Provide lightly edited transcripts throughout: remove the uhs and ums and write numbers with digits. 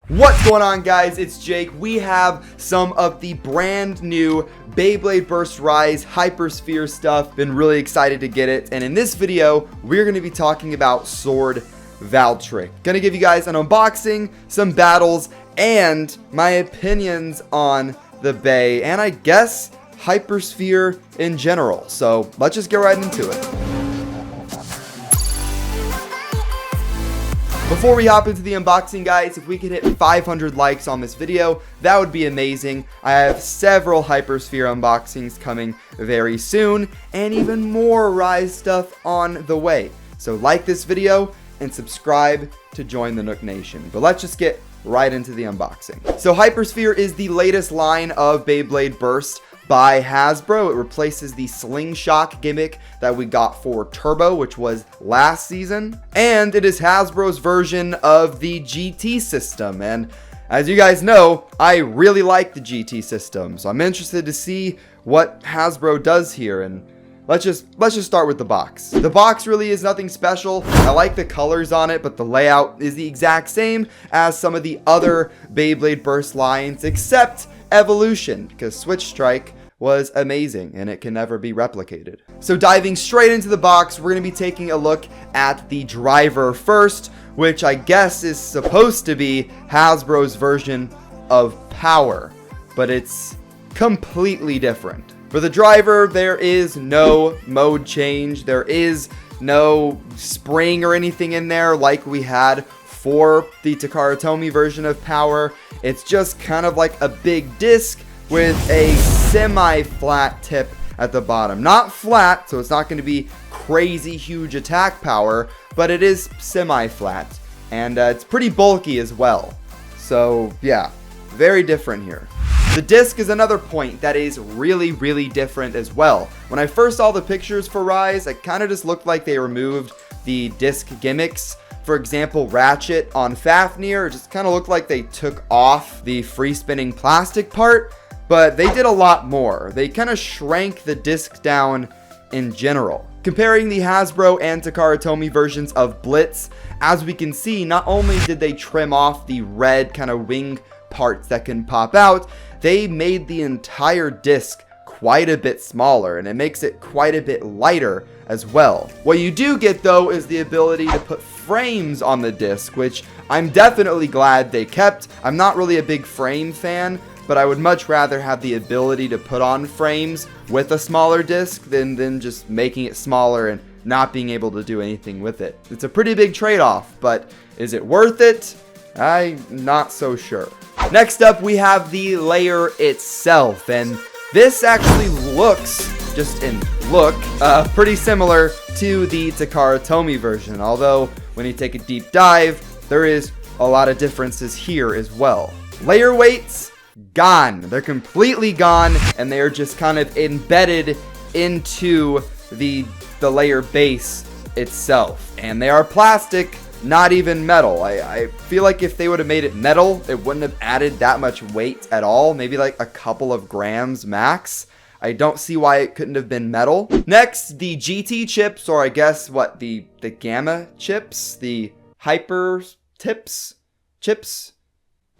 What's going on, guys? It's Jake. We have some of the brand new Beyblade Burst Rise Hypersphere stuff. Been really excited to get it. And in this video, we're going to be talking about SWORD VALTRYEK. Gonna give you guys an unboxing, some battles, and my opinions on the Bay, and I guess Hypersphere in general. So let's just get right into it. Before we hop into the unboxing, guys, if we could hit 500 likes on this video, that would be amazing. I have several Hypersphere unboxings coming very soon, and even more Rise stuff on the way. So like this video and subscribe to join the Nook Nation. But let's just get right into the unboxing. So Hypersphere is the latest line of Beyblade Burst by Hasbro. It replaces the slingshot gimmick that we got for Turbo, which was last season. And it is Hasbro's version of the GT system. And as you guys know, I really like the GT system. So I'm interested to see what Hasbro does here. And let's just start with the box. The box really is nothing special. I like the colors on it, but the layout is the exact same as some of the other Beyblade Burst lines, except Evolution, because Switch Strike was amazing and it can never be replicated. So diving straight into the box, we're going to be taking a look at the driver first, which I guess is supposed to be Hasbro's version of Power, but it's completely different. For the driver, there is no mode change. There is no spring or anything in there like we had for the Takara Tomy version of Power. It's just kind of like a big disc with a semi-flat tip at the bottom. Not flat, so it's not going to be crazy huge attack power, but it is semi-flat. And it's pretty bulky as well. So yeah, very different here. The disc is another point that is really different as well. When I first saw the pictures for Rise, it kind of just looked like they removed the disc gimmicks. For example, Ratchet on Fafnir, it just kind of looked like they took off the free spinning plastic part. But they did a lot more. They kind of shrank the disc down in general. Comparing the Hasbro and Takara Tomy versions of Blitz, as we can see, not only did they trim off the red kind of wing parts that can pop out, they made the entire disc quite a bit smaller, and it makes it quite a bit lighter as well. What you do get, though, is the ability to put frames on the disc, which I'm definitely glad they kept. I'm not really a big frame fan, but I would much rather have the ability to put on frames with a smaller disc than just making it smaller and not being able to do anything with it. It's a pretty big trade-off, but is it worth it? I'm not so sure. Next up, we have the layer itself, and this actually looks, just in look, pretty similar to the Takara Tomy version, although when you take a deep dive, there is a lot of differences here as well. Layer weights, gone. They're completely gone, and they're just kind of embedded into the layer base itself. And they are plastic, not even metal. I feel like if they would have made it metal, it wouldn't have added that much weight at all. Maybe like a couple of grams max. I don't see why it couldn't have been metal. Next, the GT chips, or I guess what, the Gamma chips? The Hyper chips?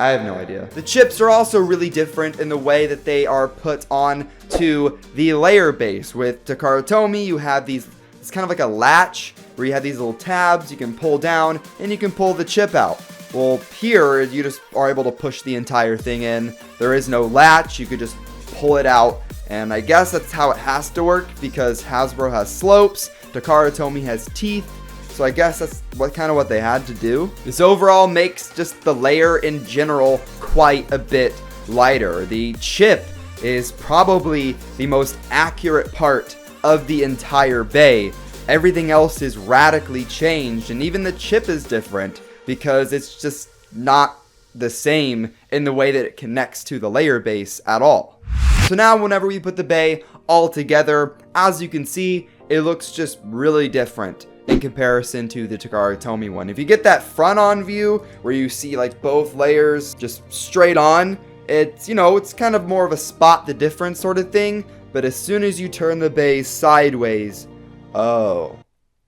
I have no idea. The chips are also really different in the way that they are put on to the layer base. With Takara Tomy, you have these, it's kind of like a latch where you have these little tabs you can pull down and you can pull the chip out. Well, here you just are able to push the entire thing in. There is no latch, you could just pull it out. And I guess that's how it has to work because Hasbro has slopes, Takara Tomy has teeth. So I guess that's what they had to do. This overall makes just the layer in general quite a bit lighter. The chip is probably the most accurate part of the entire bay. Everything else is radically changed, and even the chip is different because it's just not the same in the way that it connects to the layer base at all. So now whenever we put the bay all together, as you can see, it looks just really different in comparison to the Takara Tomy one. If you get that front on view where you see like both layers just straight on, it's, you know, it's kind of more of a spot the difference sort of thing. But as soon as you turn the bay sideways, oh,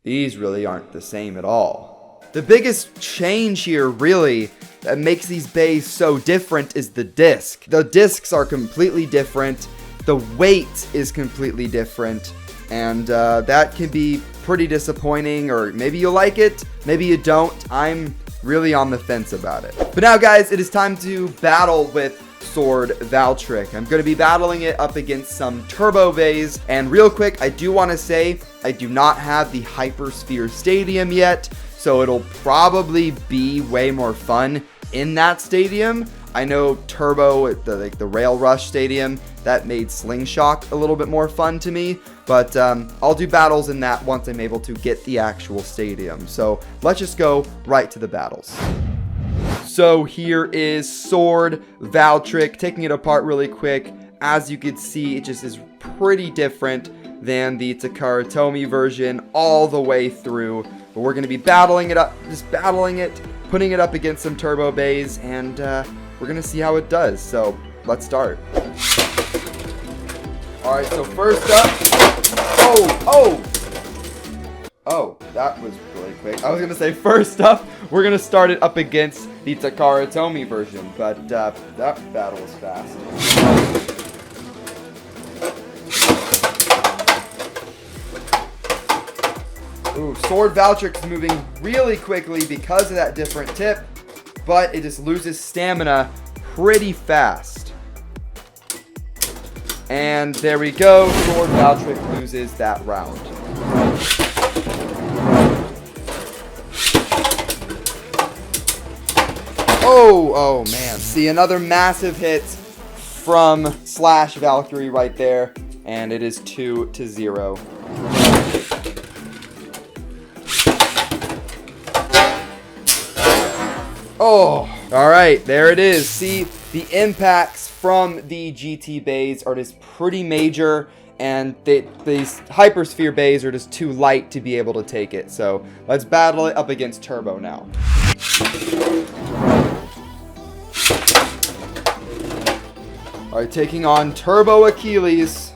these really aren't the same at all. The biggest change here, really, that makes these bays so different is the disc. The discs are completely different. The weight is completely different. And that can be pretty disappointing, or maybe you like it, maybe you don't. I'm really on the fence about it. But now, guys, it is time to battle with SWORD VALTRYEK. I'm going to be battling it up against some turbo bays. And real quick, I do want to say I do not have the Hypersphere stadium yet, so it'll probably be way more fun in that stadium. I know Turbo, the Rail Rush stadium, that made Slingshot a little bit more fun to me, but I'll do battles in that once I'm able to get the actual stadium. So let's just go right to the battles. So here is SWORD VALTRYEK, taking it apart really quick. As you can see, it just is pretty different than the Takara Tomy version all the way through. But we're going to be battling it up, just battling it, putting it up against some turbo bays, and we're going to see how it does. So let's start. Alright, so first up, oh, that was really quick. I was going to say first up, we're going to start it up against the Takara Tomy version, but that battle was fast. Ooh, SWORD VALTRYEK is moving really quickly because of that different tip, but it just loses stamina pretty fast. And there we go, SWORD VALTRYEK loses that round. Oh man, see, another massive hit from /Valkyrie right there, and it is 2-0. Oh, all right, there it is. See, the impacts from the GT bays are just pretty major, and these Hypersphere bays are just too light to be able to take it. So let's battle it up against Turbo now. All right, taking on Turbo Achilles.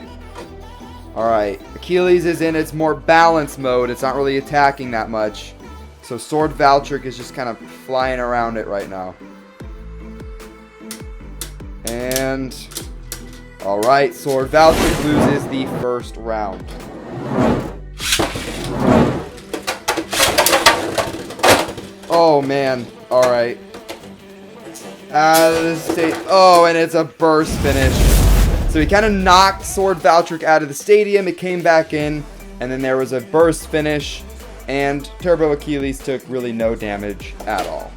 All right, Achilles is in its more balanced mode. It's not really attacking that much. So SWORD VALTRYEK is just kind of flying around it right now. And all right, SWORD VALTRYEK loses the first round. Oh man, all right. Out of the state. Oh, and it's a burst finish. So he kind of knocked SWORD VALTRYEK out of the stadium. It came back in, and then there was a burst finish. And Turbo Achilles took really no damage at all.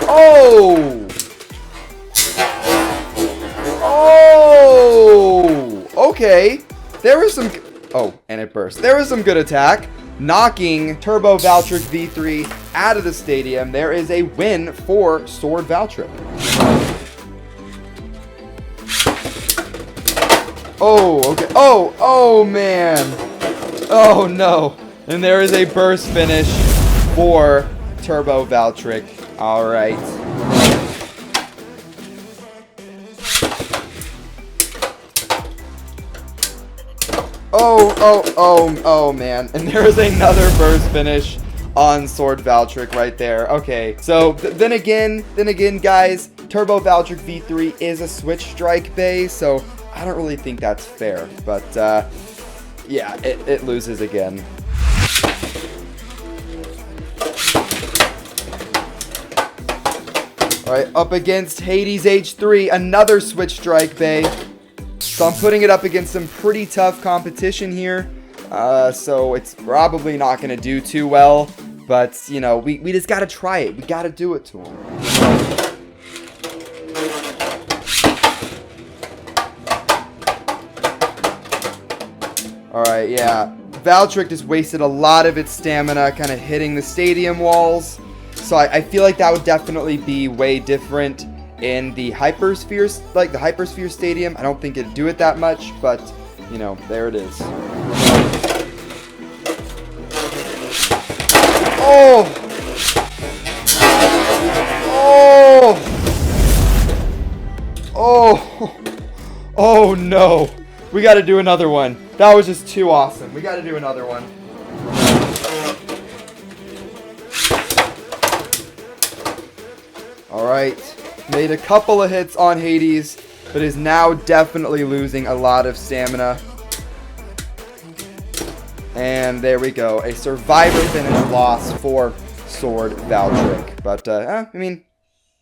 Oh! Oh! Okay. There was some... Oh, and it burst. There was some good attack, knocking Turbo VALTRYEK V3 out of the stadium. There is a win for SWORD VALTRYEK. Oh, okay. Oh, man. Oh, no. And there is a burst finish for Turbo VALTRYEK. All right. Oh, man. And there is another burst finish on SWORD VALTRYEK right there. Okay. So, then again, guys, Turbo VALTRYEK V3 is a Switch Strike bay, so I don't really think that's fair, but yeah, it loses again. Alright, up against Hades H3, another Switch Strike bay. So I'm putting it up against some pretty tough competition here. So it's probably not going to do too well, but, you know, we just got to try it. We got to do it to him. Alright, yeah. VALTRYEK just wasted a lot of its stamina kind of hitting the stadium walls. So I feel like that would definitely be way different in the Hypersphere, like the Hypersphere stadium. I don't think it'd do it that much, but, you know, there it is. Oh! Oh! Oh! Oh, no. We got to do another one. That was just too awesome. We got to do another one. Alright. Made a couple of hits on Hades, but is now definitely losing a lot of stamina. And there we go. A survivor finish loss for SWORD VALTRYEK. But, I mean,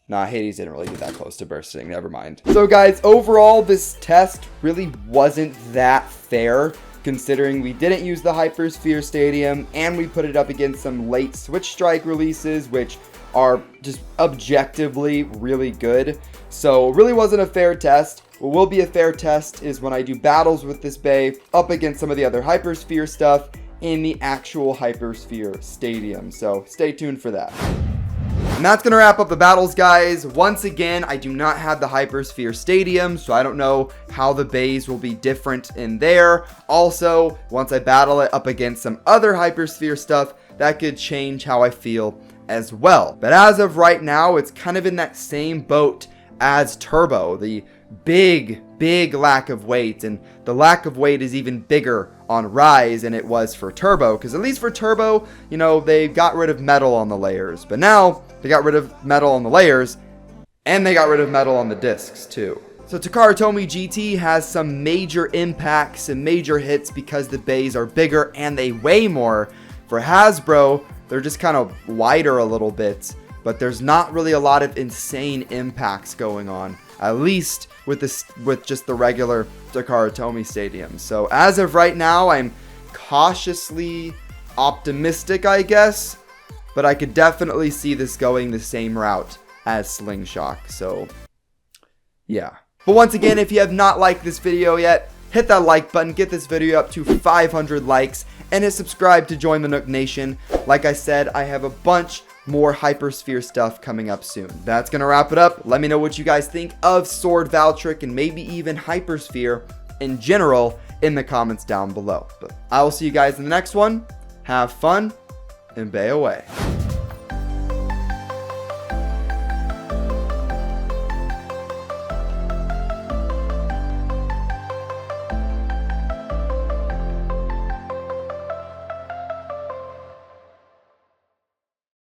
nah, Hades didn't really get that close to bursting. Never mind. So, guys, overall, this test really wasn't that fair, considering we didn't use the Hypersphere Stadium, and we put it up against some late Switch Strike releases, which are just objectively really good. So, it really wasn't a fair test. What will be a fair test is when I do battles with this Bay up against some of the other Hypersphere stuff in the actual Hypersphere Stadium. So stay tuned for that. And that's going to wrap up the battles, guys. Once again, I do not have the Hypersphere Stadium, so I don't know how the bays will be different in there. Also, once I battle it up against some other Hypersphere stuff, that could change how I feel as well. But as of right now, it's kind of in that same boat as Turbo. The big lack of weight, and the lack of weight is even bigger on Rise than it was for Turbo, because at least for Turbo, you know, they got rid of metal on the layers, but now they got rid of metal on the layers and they got rid of metal on the discs too. So Takara Tomy GT has some major impacts and major hits because the bays are bigger and they weigh more. For Hasbro, they're just kind of wider a little bit, but there's not really a lot of insane impacts going on, at least with just the regular Takara Tomy Stadium. So as of right now, I'm cautiously optimistic, I guess, but I could definitely see this going the same route as Slingshot. So yeah. But once again, if you have not liked this video yet, hit that like button, get this video up to 500 likes, and hit subscribe to join the Nook Nation. Like I said, I have a bunch more Hypersphere stuff coming up soon. That's gonna wrap it up. Let me know what you guys think of SWORD VALTRYEK and maybe even Hypersphere in general in the comments down below. But I will see you guys in the next one. Have fun and bay away.